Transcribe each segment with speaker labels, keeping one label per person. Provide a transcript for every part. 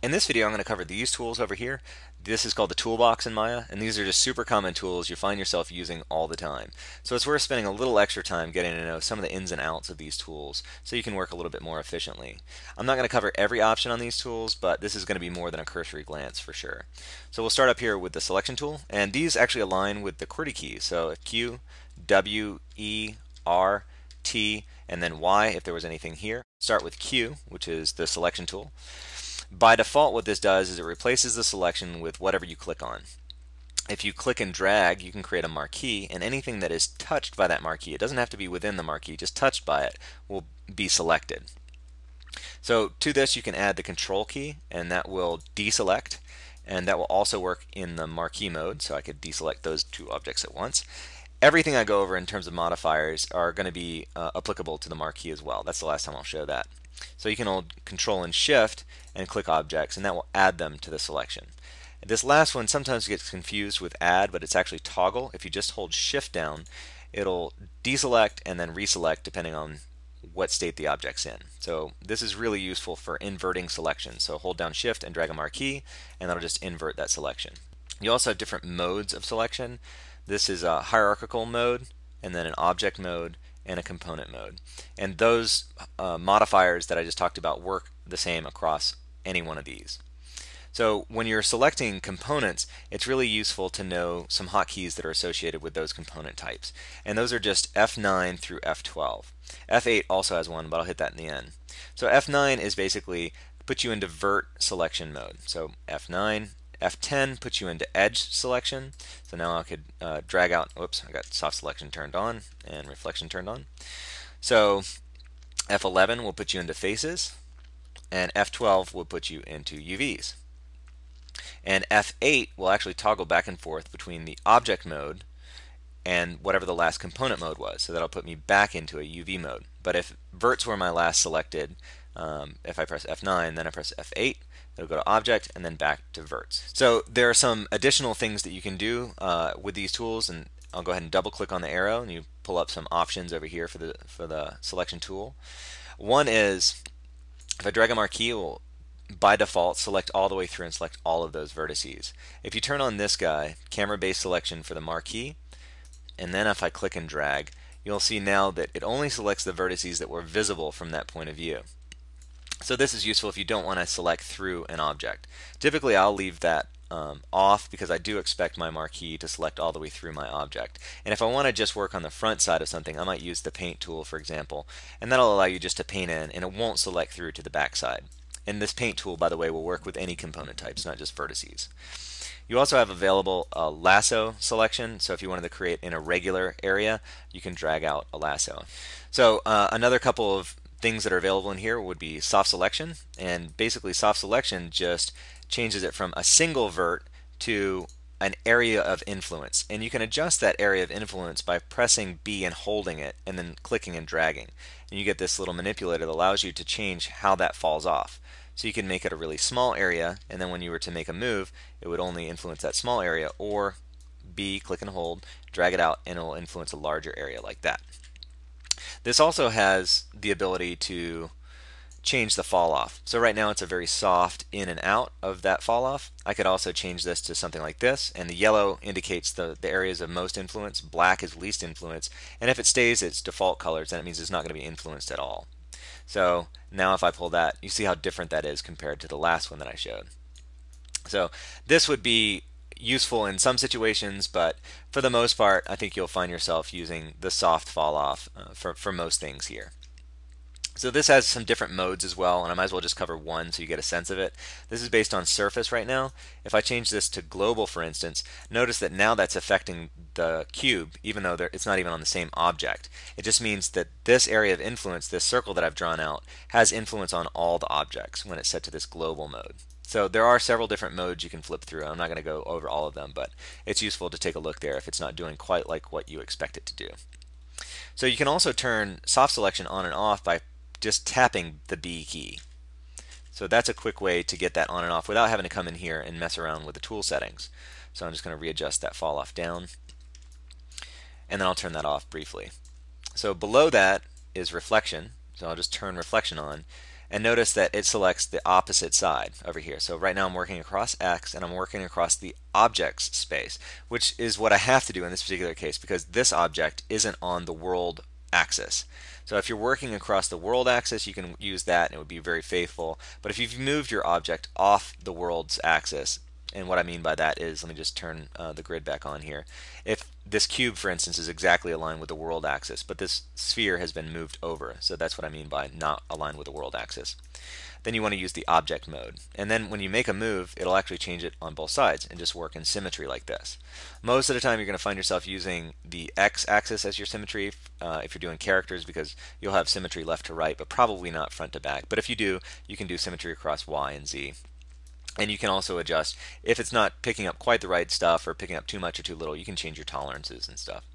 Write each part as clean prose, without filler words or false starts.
Speaker 1: In this video, I'm going to cover these tools over here. This is called the Toolbox in Maya, and these are just super common tools you find yourself using all the time. So it's worth spending a little extra time getting to know some of the ins and outs of these tools so you can work a little bit more efficiently. I'm not going to cover every option on these tools, but this is going to be more than a cursory glance for sure. So we'll start up here with the selection tool, and these actually align with the QWERTY keys. So Q, W, E, R, T, and then Y if there was anything here. Start with Q, which is the selection tool. By default, what this does is it replaces the selection with whatever you click on. If you click and drag, you can create a marquee, and anything that is touched by that marquee, it doesn't have to be within the marquee, just touched by it, will be selected. So to this, you can add the control key, and that will deselect, and that will also work in the marquee mode, so I could deselect those two objects at once. Everything I go over in terms of modifiers are going to be applicable to the marquee as well. That's the last time I'll show that. So you can hold Control and Shift and click objects, and that will add them to the selection. This last one sometimes gets confused with add, but it's actually toggle. If you just hold Shift down, it'll deselect and then reselect depending on what state the object's in. So this is really useful for inverting selections. So hold down Shift and drag a marquee, and that'll just invert that selection. You also have different modes of selection. This is a hierarchical mode, and then an object mode, and a component mode. And those modifiers that I just talked about work the same across any one of these. So when you're selecting components, it's really useful to know some hotkeys that are associated with those component types. And those are just F9 through F12. F8 also has one, but I'll hit that in the end. So F9 is basically put you into vert selection mode. So F9, F10 puts you into edge selection. So now I could drag out, whoops, I got soft selection turned on and reflection turned on. So F11 will put you into faces, and F12 will put you into UVs. And F8 will actually toggle back and forth between the object mode and whatever the last component mode was. So that'll put me back into a UV mode. But if verts were my last selected, if I press F9, then I press F8, it'll go to object and then back to verts. So there are some additional things that you can do with these tools, and I'll go ahead and double click on the arrow and you pull up some options over here for the selection tool. One is if I drag a marquee, it will by default select all the way through and select all of those vertices. If you turn on this guy, camera based selection for the marquee, and then if I click and drag, you'll see now that it only selects the vertices that were visible from that point of view. So this is useful if you don't want to select through an object. Typically I'll leave that off because I do expect my marquee to select all the way through my object. And if I want to just work on the front side of something, I might use the paint tool, for example, and that'll allow you just to paint in, and it won't select through to the back side. And this paint tool, by the way, will work with any component types, not just vertices. You also have available a lasso selection, so if you wanted to create an irregular area, you can drag out a lasso. So another couple of things that are available in here would be soft selection, and basically soft selection just changes it from a single vert to an area of influence, and you can adjust that area of influence by pressing B and holding it and then clicking and dragging, and you get this little manipulator that allows you to change how that falls off. So you can make it a really small area, and then when you were to make a move, it would only influence that small area, or B, click and hold, drag it out, and it will influence a larger area like that. This also has the ability to change the fall off. So right now it's a very soft in and out of that fall off. I could also change this to something like this, and the yellow indicates the areas of most influence, black is least influence, and if it stays its default colors, then it means it's not going to be influenced at all. So now if I pull that, you see how different that is compared to the last one that I showed. So this would be useful in some situations, but for the most part, I think you'll find yourself using the soft fall off for most things here. So this has some different modes as well, and I might as well just cover one so you get a sense of it. This is based on surface right now. If I change this to global, for instance, notice that now that's affecting the cube, even though it's not even on the same object. It just means that this area of influence, this circle that I've drawn out, has influence on all the objects when it's set to this global mode. So there are several different modes you can flip through. I'm not going to go over all of them, but it's useful to take a look there if it's not doing quite like what you expect it to do. So you can also turn soft selection on and off by just tapping the B key. So that's a quick way to get that on and off without having to come in here and mess around with the tool settings. So I'm just going to readjust that fall off down, and then I'll turn that off briefly. So below that is reflection, so I'll just turn reflection on, and notice that it selects the opposite side over here. So right now I'm working across X and I'm working across the object's space, which is what I have to do in this particular case because this object isn't on the world axis. So if you're working across the world axis, you can use that and it would be very faithful. But if you've moved your object off the world's axis, and what I mean by that is, let me just turn the grid back on here. If this cube, for instance, is exactly aligned with the world axis, but this sphere has been moved over, so that's what I mean by not aligned with the world axis, then you want to use the object mode. And then when you make a move, it'll actually change it on both sides and just work in symmetry like this. Most of the time, you're going to find yourself using the x-axis as your symmetry if you're doing characters because you'll have symmetry left to right, but probably not front to back. But if you do, you can do symmetry across y and z. And you can also adjust if it's not picking up quite the right stuff or picking up too much or too little. You can change your tolerances and stuff.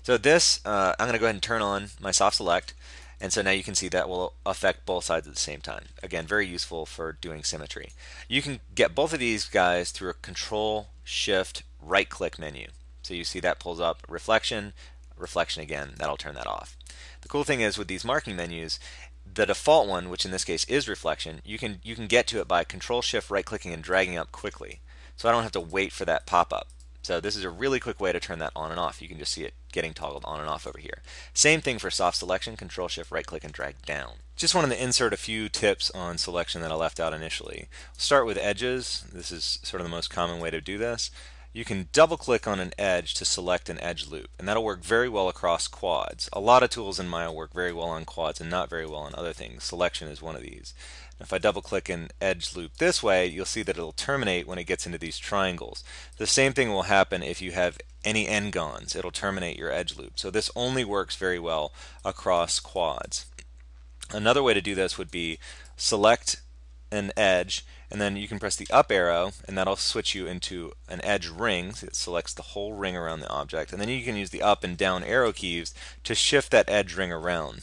Speaker 1: So this, I'm going to go ahead and turn on my soft select. And so now you can see that will affect both sides at the same time. Again, very useful for doing symmetry. You can get both of these guys through a Control Shift right click menu. So you see that pulls up reflection, reflection again. That'll turn that off. The cool thing is with these marking menus, the default one, which in this case is reflection, you can get to it by Control Shift right clicking and dragging up quickly. So I don't have to wait for that pop up. So this is a really quick way to turn that on and off. You can just see it getting toggled on and off over here. Same thing for soft selection, Control Shift right click and drag down. Just wanted to insert a few tips on selection that I left out initially. We'll start with edges. This is sort of the most common way to do this. You can double click on an edge to select an edge loop, and that'll work very well across quads. A lot of tools in Maya work very well on quads and not very well on other things. Selection is one of these. If I double click an edge loop this way, you'll see that it'll terminate when it gets into these triangles. The same thing will happen if you have any n-gons. It'll terminate your edge loop. So this only works very well across quads. Another way to do this would be select an edge and then you can press the up arrow and that'll switch you into an edge ring. So it selects the whole ring around the object, and then you can use the up and down arrow keys to shift that edge ring around.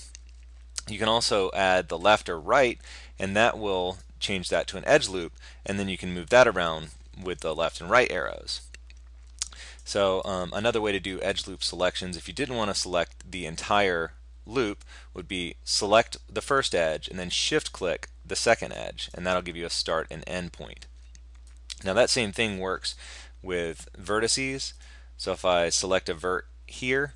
Speaker 1: You can also add the left or right and that will change that to an edge loop, and then you can move that around with the left and right arrows. So another way to do edge loop selections, if you didn't want to select the entire loop, would be select the first edge and then shift click the second edge, and that'll give you a start and end point. Now that same thing works with vertices. So if I select a vert here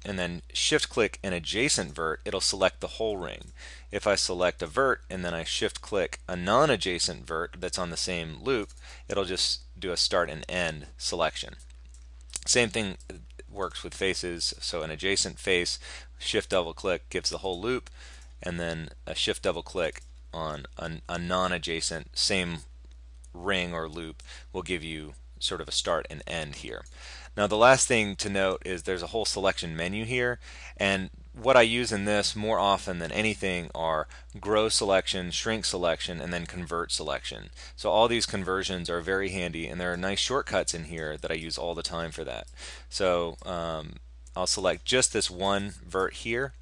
Speaker 1: and then shift click an adjacent vert, it'll select the whole ring. If I select a vert and then I shift click a non-adjacent vert that's on the same loop, it'll just do a start and end selection. Same thing works with faces. So an adjacent face, shift double click gives the whole loop, and then a shift double click on a non-adjacent same ring or loop will give you sort of a start and end here. Now the last thing to note is there's a whole selection menu here, and what I use in this more often than anything are grow selection, shrink selection, and then convert selection. So all these conversions are very handy, and there are nice shortcuts in here that I use all the time for that. So I'll select just this one vert here,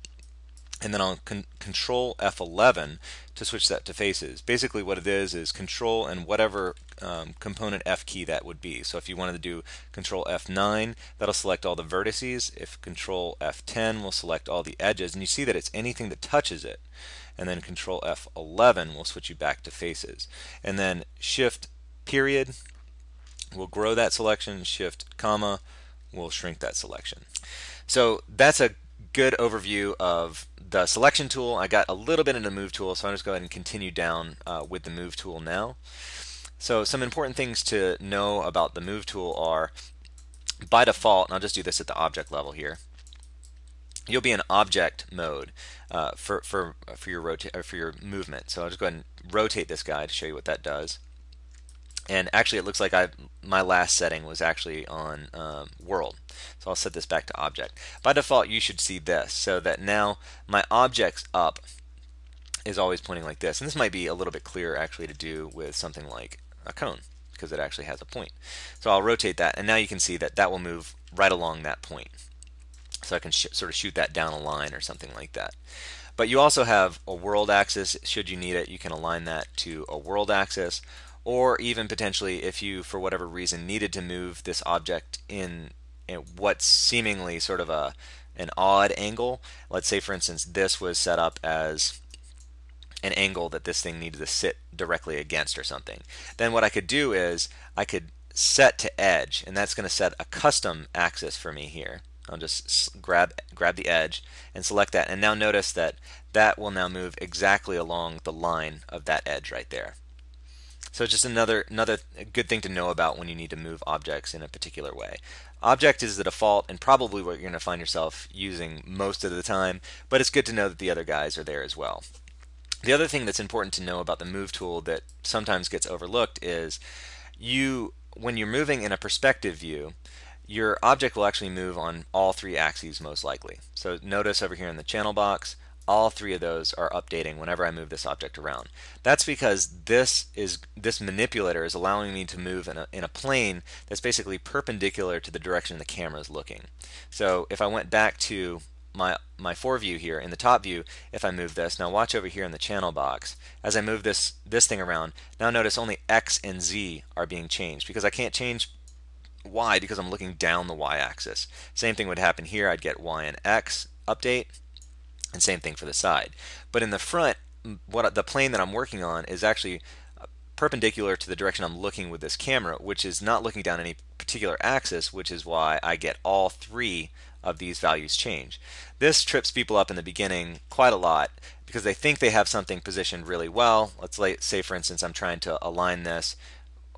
Speaker 1: and then I'll Control F11 to switch that to faces. Basically what it is Control and whatever component F key that would be. So if you wanted to do Control F9, that'll select all the vertices. If Control F10 will select all the edges, and you see that it's anything that touches it. And then Control F11 will switch you back to faces. And then Shift period will grow that selection, Shift comma will shrink that selection. So that's a good overview of the selection tool. I got a little bit into move tool, so I'm just go ahead and continue down with the move tool now. So some important things to know about the move tool are, by default, and I'll just do this at the object level here, you'll be in object mode for your movement. So I'll just go ahead and rotate this guy to show you what that does. And actually it looks like my last setting was actually on world. So I'll set this back to object. By default you should see this, so that now my object's up is always pointing like this. And this might be a little bit clearer actually to do with something like a cone, because it actually has a point. So I'll rotate that, and now you can see that that will move right along that point. So I can sort of shoot that down a line or something like that. But you also have a world axis. Should you need it, you can align that to a world axis. Or even potentially, if you, for whatever reason, needed to move this object in what's seemingly sort of an odd angle. Let's say, for instance, this was set up as an angle that this thing needed to sit directly against or something. Then what I could do is I could set to edge, and that's going to set a custom axis for me here. I'll just grab the edge and select that, and now notice that that will now move exactly along the line of that edge right there. So just another good thing to know about when you need to move objects in a particular way. Object is the default and probably what you're going to find yourself using most of the time, but it's good to know that the other guys are there as well. The other thing that's important to know about the move tool that sometimes gets overlooked is when you're moving in a perspective view, your object will actually move on all three axes most likely. So notice over here in the channel box, all three of those are updating whenever I move this object around. That's because this manipulator is allowing me to move in a plane that's basically perpendicular to the direction the camera is looking. So if I went back to my foreview here in the top view, if I move this, now watch over here in the channel box, as I move this thing around, now notice only X and Z are being changed because I can't change Y because I'm looking down the Y axis. Same thing would happen here. I'd get Y and X update, and same thing for the side. But in the front, the plane that I'm working on is actually perpendicular to the direction I'm looking with this camera, which is not looking down any particular axis, which is why I get all three of these values change. This trips people up in the beginning quite a lot because they think they have something positioned really well. Let's say for instance I'm trying to align this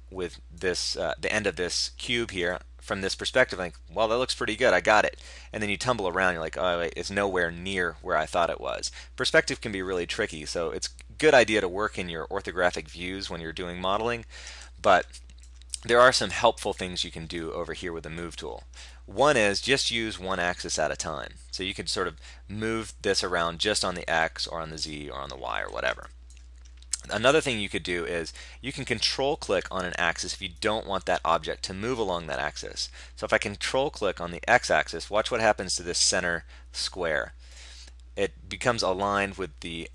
Speaker 1: with this the end of this cube here from this perspective. Like, well, that looks pretty good, I got it. And then you tumble around, you're like, oh wait, it's nowhere near where I thought it was. Perspective can be really tricky, so it's a good idea to work in your orthographic views when you're doing modeling, but there are some helpful things you can do over here with the move tool. One is just use one axis at a time. So you can sort of move this around just on the X or on the Z or on the Y or whatever. Another thing you could do is you can control click on an axis if you don't want that object to move along that axis. So if I control click on the X axis, watch what happens to this center square. It becomes aligned with the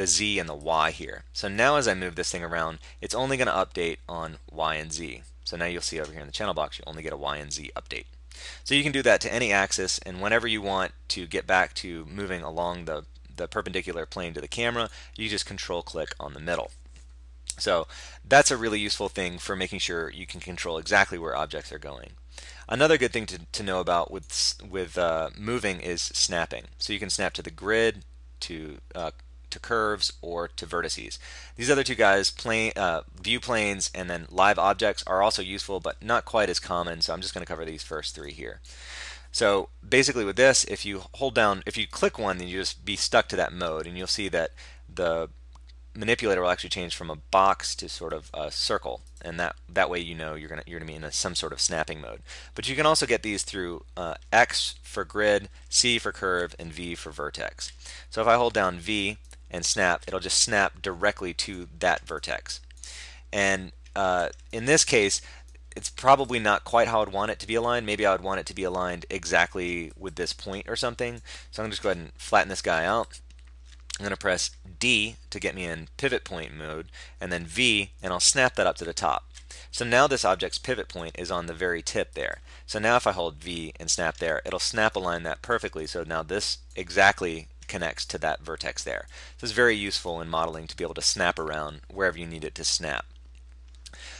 Speaker 1: Z and the Y here. So now as I move this thing around, it's only going to update on Y and Z. So now you'll see over here in the channel box, you only get a Y and Z update. So you can do that to any axis, and whenever you want to get back to moving along the perpendicular plane to the camera, you just control click on the middle. So that's a really useful thing for making sure you can control exactly where objects are going. Another good thing to know about with moving is snapping. So you can snap to the grid, to curves, or to vertices. These other two guys, view planes and then live objects, are also useful but not quite as common, so I'm just going to cover these first three here. So basically with this, if you click one, then you just be stuck to that mode, and you'll see that the manipulator will actually change from a box to sort of a circle, and that way you know you're gonna be in some sort of snapping mode. But you can also get these through X for grid, C for curve, and V for vertex. So if I hold down V and snap, it'll just snap directly to that vertex. And in this case, it's probably not quite how I'd want it to be aligned. Maybe I would want it to be aligned exactly with this point or something. So I'm going to just go ahead and flatten this guy out. I'm going to press D to get me in pivot point mode, and then V, and I'll snap that up to the top. So now this object's pivot point is on the very tip there. So now if I hold V and snap there, it'll snap align that perfectly. So now this exactly connects to that vertex there. So it's very useful in modeling to be able to snap around wherever you need it to snap.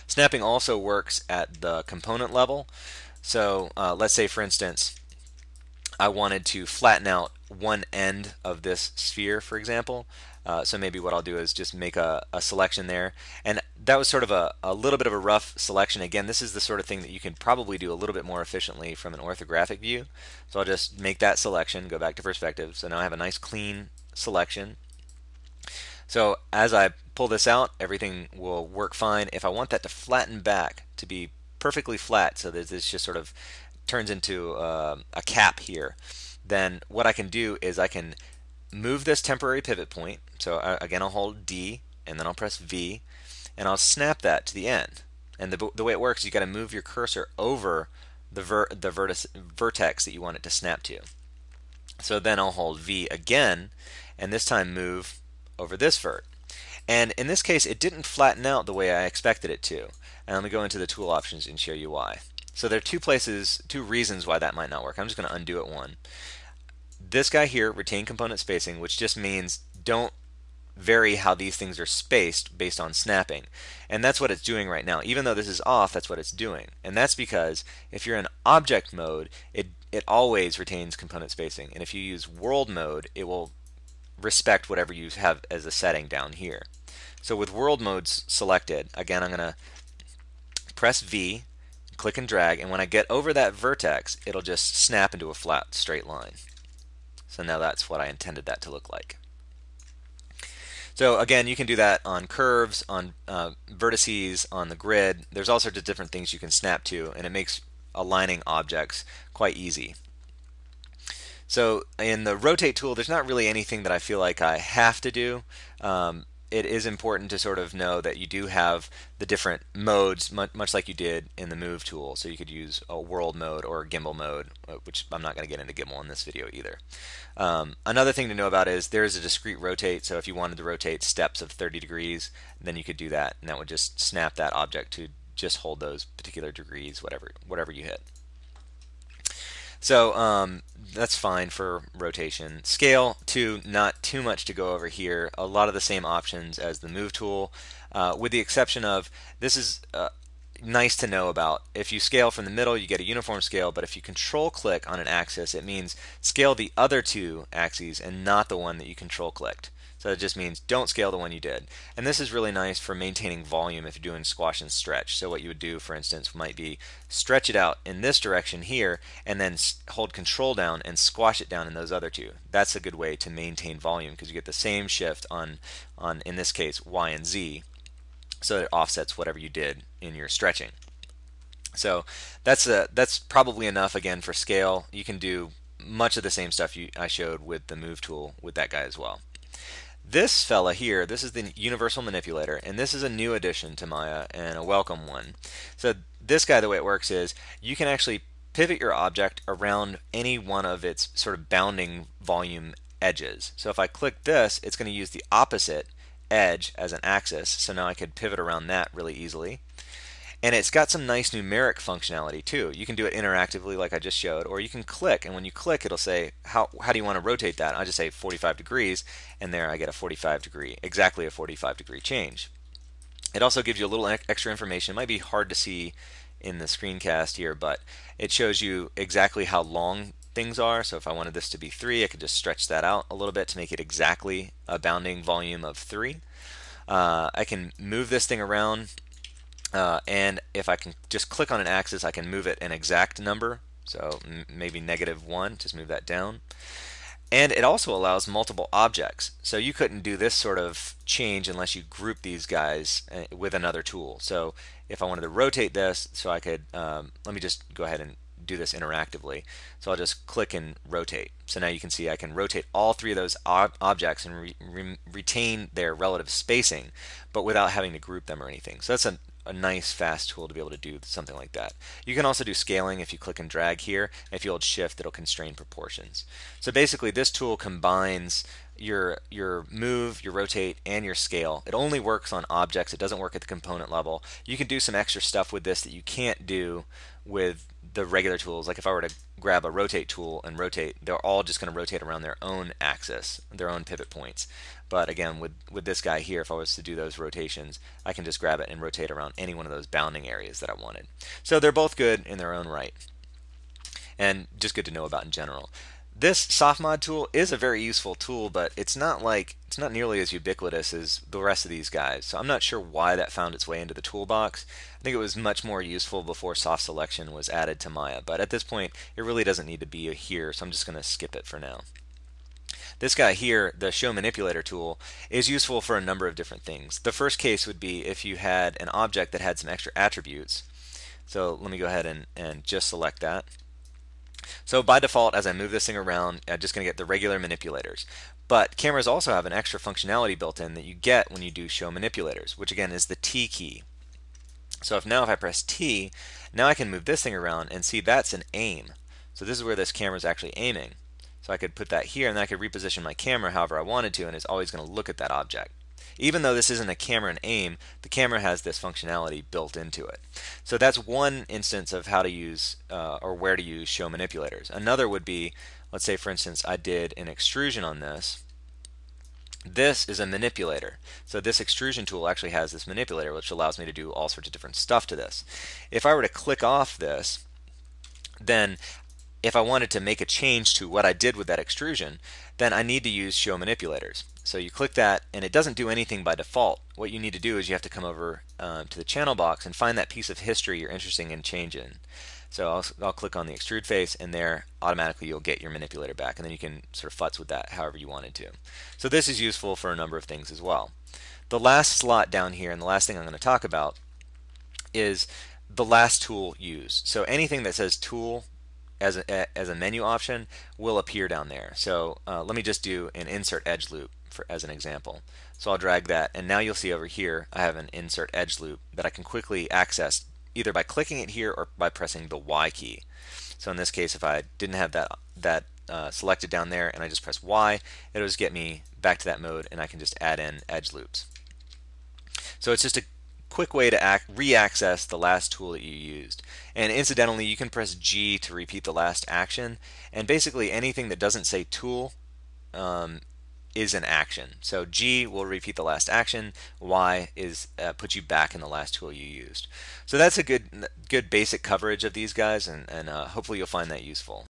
Speaker 1: Snapping also works at the component level. So let's say, for instance, I wanted to flatten out one end of this sphere, for example. So maybe what I'll do is just make a selection there. And that was sort of a little bit of a rough selection. Again, this is the sort of thing that you can probably do a little bit more efficiently from an orthographic view. So I'll just make that selection, go back to perspective. So now I have a nice clean selection. So as I pull this out, everything will work fine. If I want that to flatten back to be perfectly flat, so that this just sort of turns into a cap here, then what I can do is I can move this temporary pivot point. So again, I'll hold D and then I'll press V, and I'll snap that to the end. And the way it works is you got to move your cursor over the vertex that you want it to snap to. So then I'll hold V again, and this time move over this vert. And in this case, it didn't flatten out the way I expected it to. And let me go into the tool options and show you why. So there are two reasons why that might not work. I'm just going to undo it one. This guy here, retain component spacing, which just means don't vary how these things are spaced based on snapping. And that's what it's doing right now. Even though this is off, that's what it's doing. And that's because if you're in object mode, it always retains component spacing. And if you use world mode, it will respect whatever you have as a setting down here. So with world modes selected, again, I'm going to press V, click and drag, and when I get over that vertex, it'll just snap into a flat straight line. So now that's what I intended that to look like. So again, you can do that on curves, on vertices, on the grid. There's all sorts of different things you can snap to, and it makes aligning objects quite easy. So in the rotate tool, there's not really anything that I feel like I have to do. It is important to sort of know that you do have the different modes, much like you did in the move tool. So you could use a world mode or a gimbal mode, which I'm not going to get into gimbal in this video either. Another thing to know about is there is a discrete rotate. So if you wanted to rotate steps of 30 degrees, then you could do that, and that would just snap that object to just hold those particular degrees, whatever you hit. So that's fine for rotation. Scale, too, not too much to go over here. A lot of the same options as the move tool, with the exception of this is nice to know about. If you scale from the middle, you get a uniform scale, but if you control click on an axis, it means scale the other two axes and not the one that you control clicked. So it just means don't scale the one you did. And this is really nice for maintaining volume if you're doing squash and stretch. So what you would do, for instance, might be stretch it out in this direction here and then hold control down and squash it down in those other two. That's a good way to maintain volume because you get the same shift on in this case, Y and Z. So it offsets whatever you did in your stretching. So that's probably enough again for scale. You can do much of the same stuff I showed with the move tool with that guy as well. This fella here, this is the universal manipulator, and this is a new addition to Maya and a welcome one. So this guy, the way it works is you can actually pivot your object around any one of its sort of bounding volume edges. So if I click this, it's going to use the opposite edge as an axis, so now I could pivot around that really easily. And it's got some nice numeric functionality too. You can do it interactively like I just showed, or you can click, and when you click it'll say how do you want to rotate that. I just say 45 degrees, and there I get exactly a 45 degree change. It also gives you a little extra information. It might be hard to see in the screencast here, but it shows you exactly how long things are. So if I wanted this to be 3, I could just stretch that out a little bit to make it exactly a bounding volume of 3. I can move this thing around. And if I can just click on an axis, I can move it an exact number. So maybe -1, just move that down. And it also allows multiple objects. So you couldn't do this sort of change unless you group these guys with another tool. So if I wanted to rotate this, so I could, let me just go ahead and do this interactively. So I'll just click and rotate. So now you can see I can rotate all 3 of those objects and retain their relative spacing, but without having to group them or anything. So that's a nice fast tool to be able to do something like that. You can also do scaling if you click and drag here. If you hold shift, it'll constrain proportions. So basically this tool combines your move, your rotate, and your scale. It only works on objects. It doesn't work at the component level. You can do some extra stuff with this that you can't do with the regular tools. Like if I were to grab a rotate tool and rotate, they're all just going to rotate around their own axis, their own pivot points. But again, with this guy here, if I was to do those rotations, I can just grab it and rotate around any one of those bounding areas that I wanted. So they're both good in their own right, and just good to know about in general. This soft mod tool is a very useful tool, but it's not nearly as ubiquitous as the rest of these guys. So I'm not sure why that found its way into the toolbox. I think it was much more useful before soft selection was added to Maya, but at this point it really doesn't need to be here, so I'm just going to skip it for now. This guy here, the show manipulator tool, is useful for a number of different things. The first case would be if you had an object that had some extra attributes. So let me go ahead and just select that. So by default, as I move this thing around, I'm just going to get the regular manipulators. But cameras also have an extra functionality built in that you get when you do show manipulators, which again is the T key. So if I press T, now I can move this thing around and see that's an aim. So this is where this camera is actually aiming. So I could put that here, and then I could reposition my camera however I wanted to, and it's always going to look at that object. Even though this isn't a camera and aim, the camera has this functionality built into it. So that's one instance of how to use or where to use show manipulators. Another would be, let's say for instance I did an extrusion on this, This is a manipulator. So this extrusion tool actually has this manipulator, which allows me to do all sorts of different stuff to this. If I were to click off this, then if I wanted to make a change to what I did with that extrusion, then I need to use show manipulators. So you click that and it doesn't do anything by default. What you need to do is you have to come over to the channel box and find that piece of history you're interested in changing. So I'll click on the extrude face, and there automatically you'll get your manipulator back, and then you can sort of futz with that however you wanted to. So this is useful for a number of things as well. The last slot down here, and the last thing I'm going to talk about, is the last tool used. So anything that says tool as a menu option will appear down there. So let me just do an insert edge loop as an example. So I'll drag that, and now you'll see over here I have an insert edge loop that I can quickly access either by clicking it here or by pressing the Y key. So in this case, if I didn't have that selected down there and I just press Y, it'll just get me back to that mode, and I can just add in edge loops. So it's just a quick way to re-access the last tool that you used. And incidentally, you can press G to repeat the last action, and basically anything that doesn't say tool is an action. So G will repeat the last action, Y is put you back in the last tool you used. So that's a good basic coverage of these guys, and hopefully you'll find that useful.